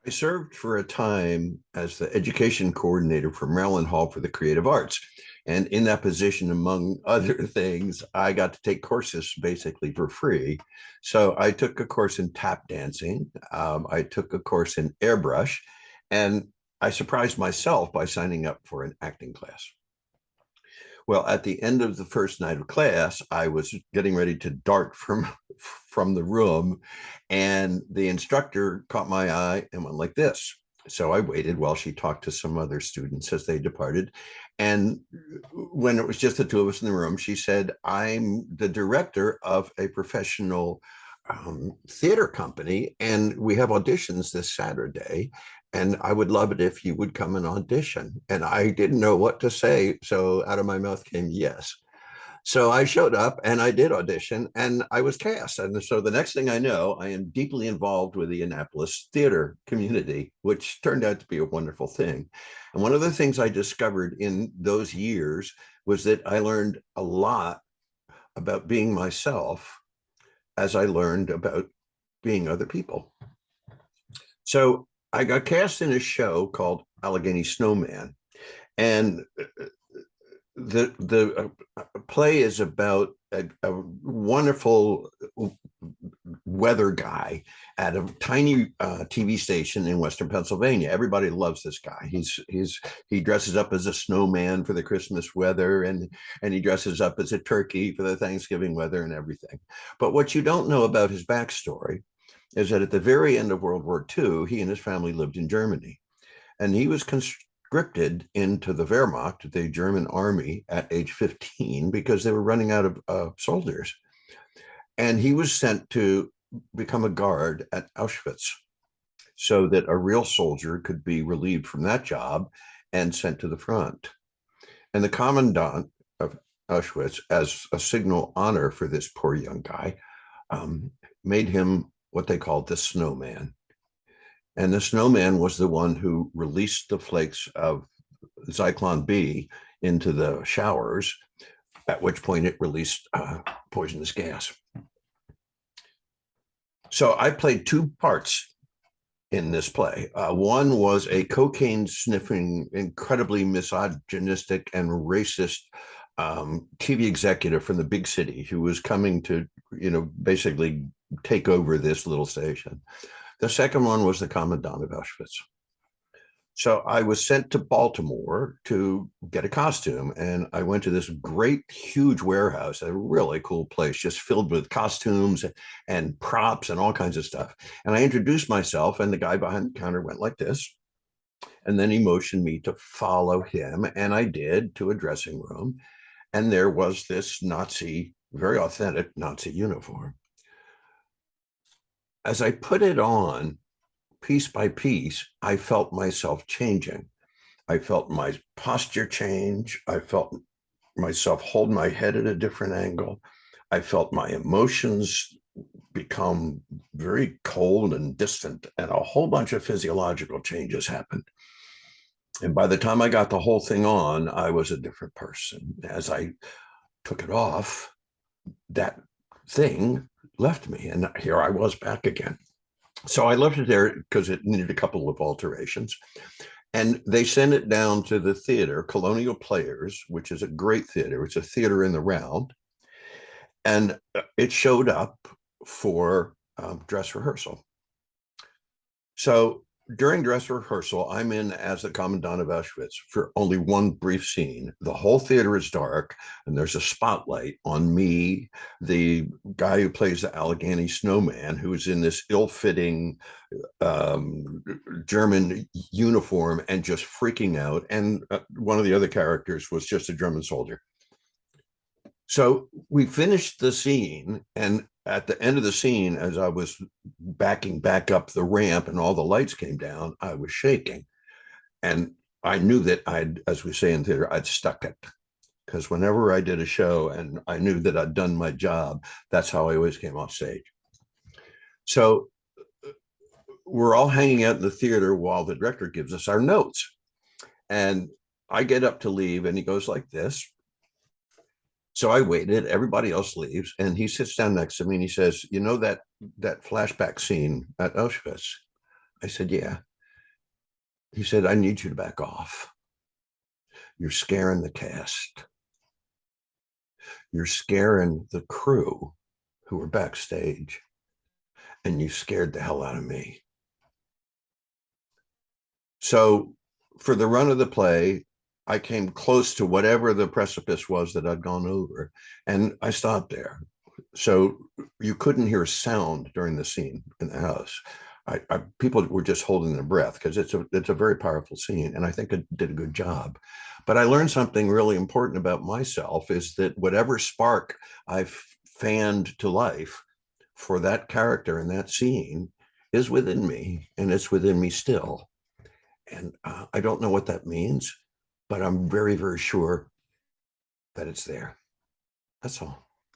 I served for a time as the education coordinator for Maryland Hall for the Creative Arts. And in that position, among other things, I got to take courses basically for free. So I took a course in tap dancing, I took a course in airbrush, and I surprised myself by signing up for an acting class. Well, at the end of the first night of class, I was getting ready to dart from the room, and the instructor caught my eye and went like this. So I waited while she talked to some other students as they departed. And when it was just the two of us in the room, she said, "I'm the director of a professional theater company, and we have auditions this Saturday. And I would love it if you would come and audition." And I didn't know what to say. So out of my mouth came yes. So I showed up and I did audition and I was cast. And so the next thing I know, I am deeply involved with the Annapolis theater community, which turned out to be a wonderful thing. And one of the things I discovered in those years was that I learned a lot about being myself as I learned about being other people. So I got cast in a show called Allegheny Snowman, and the play is about a wonderful weather guy at a tiny TV station in Western Pennsylvania. Everybody loves this guy. He dresses up as a snowman for the Christmas weather, and he dresses up as a turkey for the Thanksgiving weather and everything. But what you don't know about his backstory is that at the very end of World War II, he and his family lived in Germany, and he was conscripted into the Wehrmacht, the German army, at age 15 because they were running out of soldiers. And he was sent to become a guard at Auschwitz so that a real soldier could be relieved from that job and sent to the front. And the commandant of Auschwitz, as a signal honor for this poor young guy, made him what they called the snowman. And the snowman was the one who released the flakes of Zyklon B into the showers, at which point it released poisonous gas. So I played two parts in this play. One was a cocaine sniffing, incredibly misogynistic and racist TV executive from the big city who was coming to, basically take over this little station. The second one was the commandant of Auschwitz. So I was sent to Baltimore to get a costume, and I went to this great, huge warehouse, a really cool place, just filled with costumes and props and all kinds of stuff. And I introduced myself, and the guy behind the counter went like this. And then he motioned me to follow him, and I did, to a dressing room. And there was this Nazi, very authentic Nazi uniform. As I put it on, piece by piece, I felt myself changing. I felt my posture change. I felt myself hold my head at a different angle. I felt my emotions become very cold and distant, and a whole bunch of physiological changes happened. And by the time I got the whole thing on, I was a different person. As I took it off, that thing left me, and here I was back again. So I left it there because it needed a couple of alterations. And they sent it down to the theater, Colonial Players, which is a great theater. It's a theater in the round. And it showed up for dress rehearsal. So during dress rehearsal, I'm in as the commandant of Auschwitz for only one brief scene. The whole theater is dark, and there's a spotlight on me, the guy who plays the Allegheny Snowman, who is in this ill-fitting German uniform and just freaking out. And one of the other characters was just a German soldier. So we finished the scene, and at the end of the scene, as I was backing back up the ramp and all the lights came down, I was shaking. And I knew that as we say in theater, I'd stuck it. Because whenever I did a show and I knew that I'd done my job, that's how I always came off stage. So we're all hanging out in the theater while the director gives us our notes. And I get up to leave, and he goes like this. So I waited, everybody else leaves, and he sits down next to me and he says, "You know that flashback scene at Auschwitz?" I said, "Yeah." He said, I need you to back off. You're scaring the cast. You're scaring the crew who were backstage, and you scared the hell out of me. So for the run of the play, I came close to whatever the precipice was that I'd gone over, and I stopped there. So you couldn't hear sound during the scene in the house. People were just holding their breath because it's a very powerful scene, and I think it did a good job. But I learned something really important about myself is that whatever spark I've fanned to life for that character in that scene is within me, and it's within me still. And I don't know what that means, but I'm very, very sure that it's there. That's all.